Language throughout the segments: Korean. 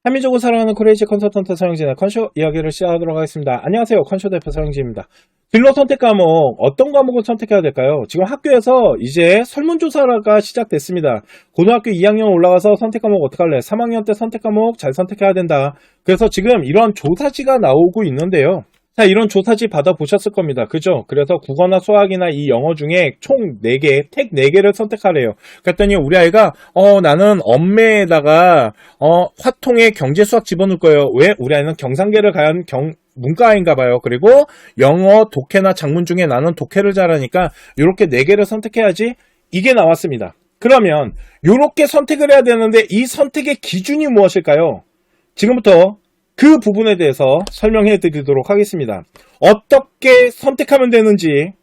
합리적으로 살아가는 크레이지 컨설턴트 서영진의 컨쇼 이야기를 시작하도록 하겠습니다. 안녕하세요. 컨쇼 대표 서영진입니다. 진로 선택 과목, 어떤 과목을 선택해야 될까요? 지금 학교에서 이제 설문조사가 시작됐습니다. 고등학교 2학년 올라가서 선택 과목 어떡할래? 3학년 때 선택 과목 잘 선택해야 된다. 그래서 지금 이런 조사지가 나오고 있는데요. 자, 이런 조사지 받아보셨을 겁니다. 그죠? 그래서 국어나 수학이나 이 영어 중에 총 4개, 택 4개를 선택하래요. 그랬더니 우리 아이가, 나는 엄매에다가, 화통에 경제 수학 집어넣을 거예요. 왜? 우리 아이는 경상계를 가는 문과인가 봐요. 그리고 영어, 독해나 작문 중에 나는 독해를 잘하니까 이렇게 4개를 선택해야지. 이게 나왔습니다. 그러면 이렇게 선택을 해야 되는데 이 선택의 기준이 무엇일까요? 지금부터 그 부분에 대해서 설명해 드리도록 하겠습니다. 어떻게 선택하면 되는지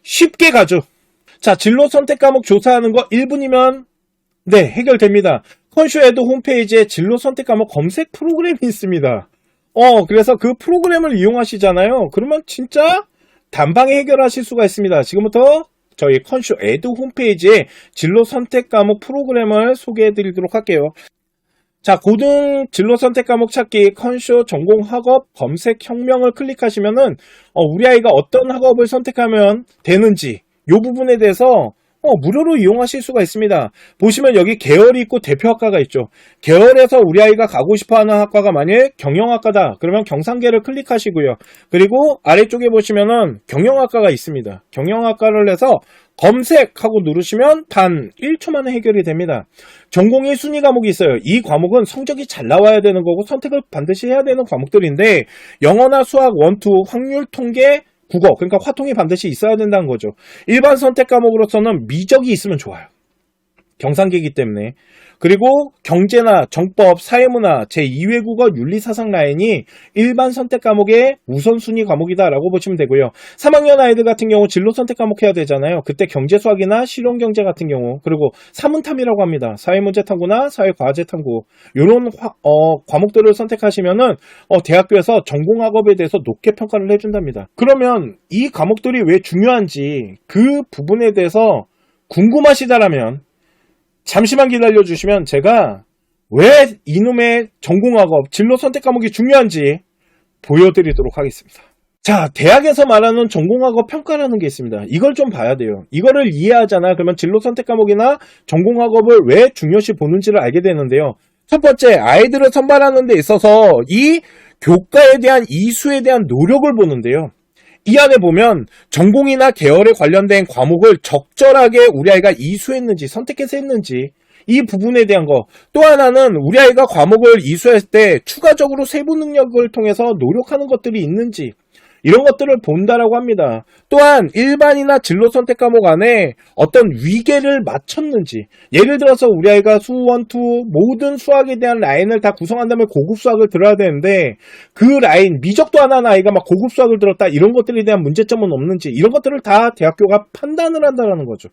쉽게 가죠. 자, 진로 선택 과목 조사하는 거 1분이면 네, 해결됩니다. 컨쇼에도 홈페이지에 진로 선택 과목 검색 프로그램이 있습니다. 그래서 그 프로그램을 이용하시잖아요. 그러면 진짜 단방에 해결하실 수가 있습니다. 지금부터 저희 컨쇼 에두 홈페이지에 진로 선택 과목 프로그램을 소개해 드리도록 할게요. 자, 고등 진로 선택 과목 찾기 컨쇼 전공 학업 검색 혁명을 클릭하시면은 우리 아이가 어떤 학업을 선택하면 되는지 이 부분에 대해서 무료로 이용하실 수가 있습니다. 보시면 여기 계열이 있고 대표학과가 있죠. 계열에서 우리 아이가 가고 싶어하는 학과가 만약 경영학과다. 그러면 경상계를 클릭하시고요. 그리고 아래쪽에 보시면은 경영학과가 있습니다. 경영학과를 해서 검색하고 누르시면 단 1초 만에 해결이 됩니다. 전공이 순위 과목이 있어요. 이 과목은 성적이 잘 나와야 되는 거고 선택을 반드시 해야 되는 과목들인데 영어나 수학, 원투, 확률, 통계, 국어, 그러니까 화통이 반드시 있어야 된다는 거죠. 일반 선택 과목으로서는 미적이 있으면 좋아요. 경상계이기 때문에. 그리고 경제나 정법, 사회문화, 제2외국어 윤리사상 라인이 일반 선택 과목의 우선순위 과목이다라고 보시면 되고요. 3학년 아이들 같은 경우 진로 선택 과목 해야 되잖아요. 그때 경제수학이나 실용경제 같은 경우, 그리고 사문탐이라고 합니다. 사회문제 탐구나 사회과제 탐구, 이런 과목들을 선택하시면은 대학교에서 전공학업에 대해서 높게 평가를 해준답니다. 그러면 이 과목들이 왜 중요한지 그 부분에 대해서 궁금하시다라면 잠시만 기다려주시면 제가 왜 이놈의 전공학업, 진로 선택 과목이 중요한지 보여드리도록 하겠습니다. 자, 대학에서 말하는 전공학업 평가라는 게 있습니다. 이걸 좀 봐야 돼요. 이거를 이해하잖아. 그러면 진로 선택 과목이나 전공학업을 왜 중요시 보는지를 알게 되는데요. 첫 번째, 아이들을 선발하는 데 있어서 이 교과에 대한 이수에 대한 노력을 보는데요. 이 안에 보면 전공이나 계열에 관련된 과목을 적절하게 우리 아이가 이수했는지 선택해서 했는지 이 부분에 대한 거. 또 하나는 우리 아이가 과목을 이수할 때 추가적으로 세부 능력을 통해서 노력하는 것들이 있는지 이런 것들을 본다라고 합니다. 또한 일반이나 진로 선택 과목 안에 어떤 위계를 맞췄는지, 예를 들어서 우리 아이가 수원투 모든 수학에 대한 라인을 다 구성한다면 고급 수학을 들어야 되는데 그 라인 미적도 안 하는 아이가 막 고급 수학을 들었다 이런 것들에 대한 문제점은 없는지 이런 것들을 다 대학교가 판단을 한다는 거죠.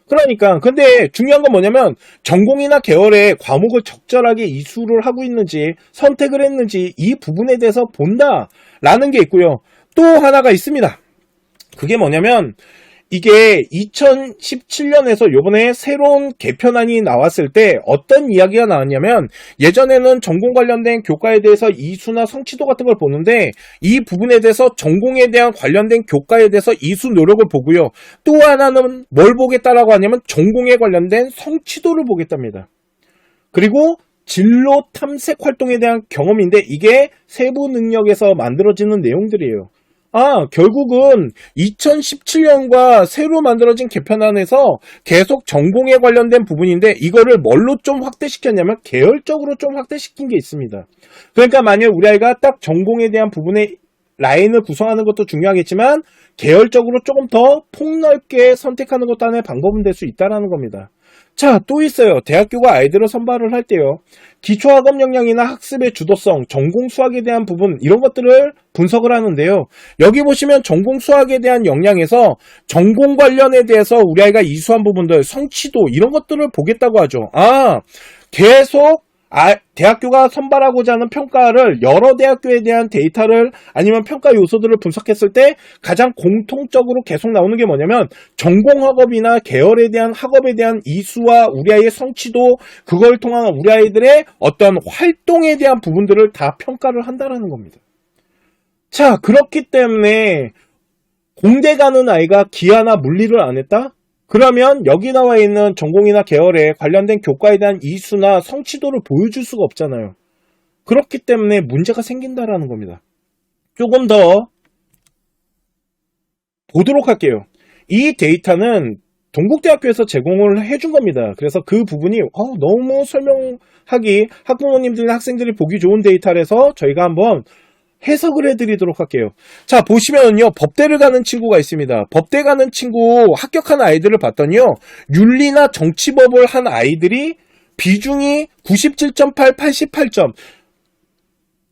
그러니까 근데 중요한 건 뭐냐면 전공이나 계열의 과목을 적절하게 이수를 하고 있는지 선택을 했는지 이 부분에 대해서 본다라는 게 있고요. 또 하나가 있습니다. 그게 뭐냐면 이게 2017년에서 요번에 새로운 개편안이 나왔을 때 어떤 이야기가 나왔냐면 예전에는 전공 관련된 교과에 대해서 이수나 성취도 같은 걸 보는데 이 부분에 대해서 전공에 대한 관련된 교과에 대해서 이수 노력을 보고요. 또 하나는 뭘 보겠다라고 하냐면 전공에 관련된 성취도를 보겠답니다. 그리고 진로 탐색 활동에 대한 경험인데 이게 세부 능력에서 만들어지는 내용들이에요. 결국은 2017년과 새로 만들어진 개편안에서 계속 전공에 관련된 부분인데 이거를 뭘로 좀 확대시켰냐면 계열적으로 좀 확대시킨 게 있습니다. 그러니까 만약 우리 아이가 딱 전공에 대한 부분에 라인을 구성하는 것도 중요하겠지만 계열적으로 조금 더 폭넓게 선택하는 것도 하나의 방법은 될 수 있다는 겁니다. 자, 또 있어요. 대학교가 아이들을 선발을 할 때요. 기초학업 역량이나 학습의 주도성, 전공 수학에 대한 부분 이런 것들을 분석을 하는데요. 여기 보시면 전공 수학에 대한 역량에서 전공 관련에 대해서 우리 아이가 이수한 부분들, 성취도 이런 것들을 보겠다고 하죠. 계속 대학교가 선발하고자 하는 평가를 여러 대학교에 대한 데이터를 아니면 평가 요소들을 분석했을 때 가장 공통적으로 계속 나오는 게 뭐냐면 전공학업이나 계열에 대한 학업에 대한 이수와 우리 아이의 성취도, 그걸 통한 우리 아이들의 어떤 활동에 대한 부분들을 다 평가를 한다라는 겁니다. 자, 그렇기 때문에 공대 가는 아이가 기하나 물리를 안 했다? 그러면 여기 나와 있는 전공이나 계열에 관련된 교과에 대한 이수나 성취도를 보여줄 수가 없잖아요. 그렇기 때문에 문제가 생긴다라는 겁니다. 조금 더 보도록 할게요. 이 데이터는 동국대학교에서 제공을 해준 겁니다. 그래서 그 부분이 너무 설명하기, 학부모님들이나 학생들이 보기 좋은 데이터라서 저희가 한번 해석을 해드리도록 할게요. 자, 보시면요, 법대를 가는 친구가 있습니다. 법대 가는 친구 합격한 아이들을 봤더니요, 윤리나 정치법을 한 아이들이 비중이 97.8, 88점,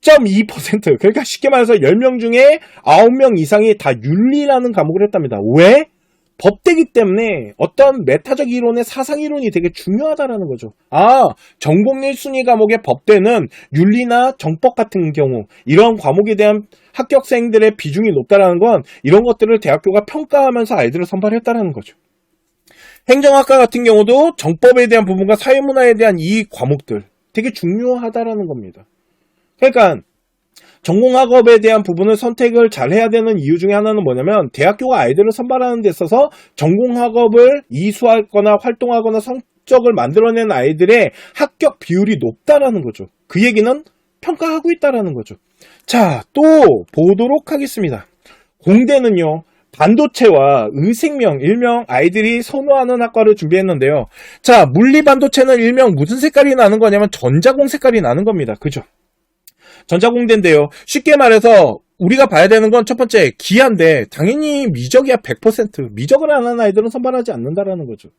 0.2%. 그러니까 쉽게 말해서 10명 중에 9명 이상이 다 윤리라는 과목을 했답니다. 왜? 법대기 때문에 어떤 메타적 이론의 사상 이론이 되게 중요하다라는 거죠. 전공 1순위 과목의 법대는 윤리나 정법 같은 경우 이런 과목에 대한 합격생들의 비중이 높다라는 건 이런 것들을 대학교가 평가하면서 아이들을 선발했다라는 거죠. 행정학과 같은 경우도 정법에 대한 부분과 사회문화에 대한 이 과목들 되게 중요하다라는 겁니다. 그러니까 전공학업에 대한 부분을 선택을 잘 해야 되는 이유 중에 하나는 뭐냐면 대학교가 아이들을 선발하는 데 있어서 전공학업을 이수하거나 활동하거나 성적을 만들어낸 아이들의 합격 비율이 높다라는 거죠. 그 얘기는 평가하고 있다라는 거죠. 자, 또 보도록 하겠습니다. 공대는요, 반도체와 의생명, 일명 아이들이 선호하는 학과를 준비했는데요. 자, 물리 반도체는 일명 무슨 색깔이 나는 거냐면 전자공 색깔이 나는 겁니다. 그죠? 전자공대인데요. 쉽게 말해서 우리가 봐야 되는 건 첫 번째 기하인데 당연히 미적이야. 100% 미적을 안 하는 아이들은 선발하지 않는다라는 거죠.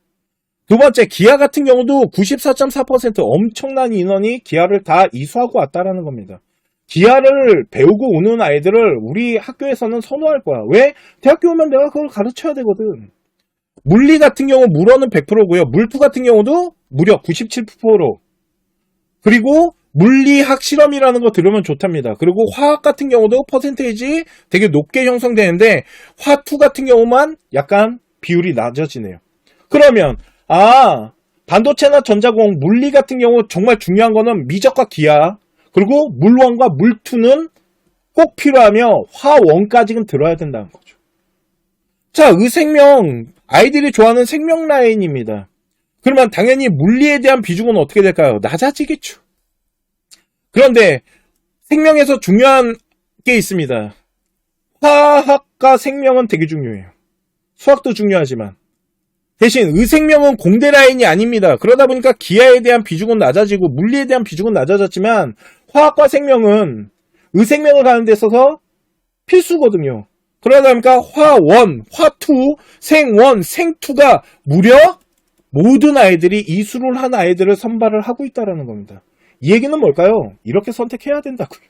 두 번째 기하 같은 경우도 94.4% 엄청난 인원이 기하를 다 이수하고 왔다라는 겁니다. 기하를 배우고 오는 아이들을 우리 학교에서는 선호할 거야. 왜? 대학교 오면 내가 그걸 가르쳐야 되거든. 물리 같은 경우 물어는 100%고요. 물투 같은 경우도 무려 97%. 그리고 물리학 실험이라는 거 들으면 좋답니다. 그리고 화학 같은 경우도 퍼센테이지 되게 높게 형성되는데 화2 같은 경우만 약간 비율이 낮아지네요. 그러면 반도체나 전자공, 물리 같은 경우 정말 중요한 거는 미적과 기하, 그리고 물원과 물투는 꼭 필요하며 화원까지는 들어야 된다는 거죠. 자, 의생명, 아이들이 좋아하는 생명 라인입니다. 그러면 당연히 물리에 대한 비중은 어떻게 될까요? 낮아지겠죠. 그런데 생명에서 중요한 게 있습니다. 화학과 생명은 되게 중요해요. 수학도 중요하지만 대신 의생명은 공대 라인이 아닙니다. 그러다 보니까 기하에 대한 비중은 낮아지고 물리에 대한 비중은 낮아졌지만 화학과 생명은 의생명을 가는 데 있어서 필수거든요. 그러다 보니까 화원, 화투, 생원, 생투가 무려 모든 아이들이 이수를 한 아이들을 선발을 하고 있다는 겁니다. 이 얘기는 뭘까요? 이렇게 선택해야 된다고요.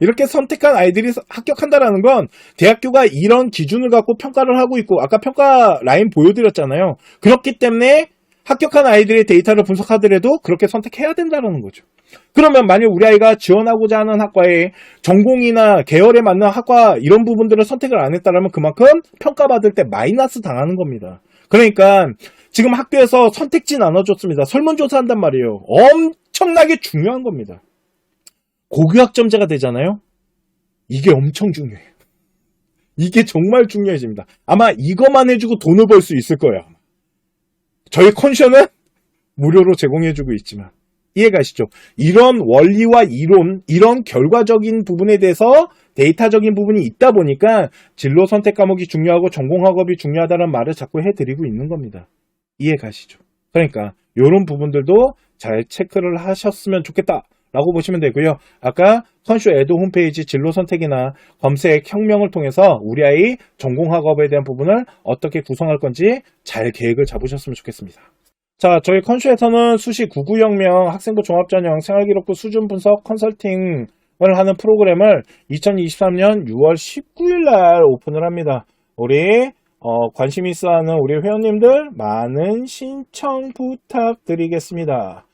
이렇게 선택한 아이들이 합격한다는 건 대학교가 이런 기준을 갖고 평가를 하고 있고 아까 평가 라인 보여드렸잖아요. 그렇기 때문에 합격한 아이들의 데이터를 분석하더라도 그렇게 선택해야 된다는 거죠. 그러면 만약 우리 아이가 지원하고자 하는 학과에 전공이나 계열에 맞는 학과 이런 부분들을 선택을 안 했다면 그만큼 평가받을 때 마이너스 당하는 겁니다. 그러니까 지금 학교에서 선택지 나눠줬습니다. 설문조사 한단 말이에요. 엄청나게 중요한 겁니다. 고교학점제가 되잖아요. 이게 엄청 중요해요. 이게 정말 중요해집니다. 아마 이것만 해주고 돈을 벌 수 있을 거예요. 저희 컨션은 무료로 제공해주고 있지만 이해가시죠? 이런 원리와 이론, 이런 결과적인 부분에 대해서 데이터적인 부분이 있다 보니까 진로 선택 과목이 중요하고 전공학업이 중요하다는 말을 자꾸 해드리고 있는 겁니다. 이해가시죠? 그러니까 이런 부분들도 잘 체크를 하셨으면 좋겠다 라고 보시면 되고요. 아까 컨쇼 에도 홈페이지 진로 선택이나 검색 혁명을 통해서 우리 아이 전공학업에 대한 부분을 어떻게 구성할 건지 잘 계획을 잡으셨으면 좋겠습니다. 자, 저희 컨쇼에서는 수시 99혁명 학생부 종합전형 생활기록부 수준 분석 컨설팅을 하는 프로그램을 2023년 6월 19일 날 오픈을 합니다. 우리 관심 있어 하는 우리 회원님들 많은 신청 부탁드리겠습니다.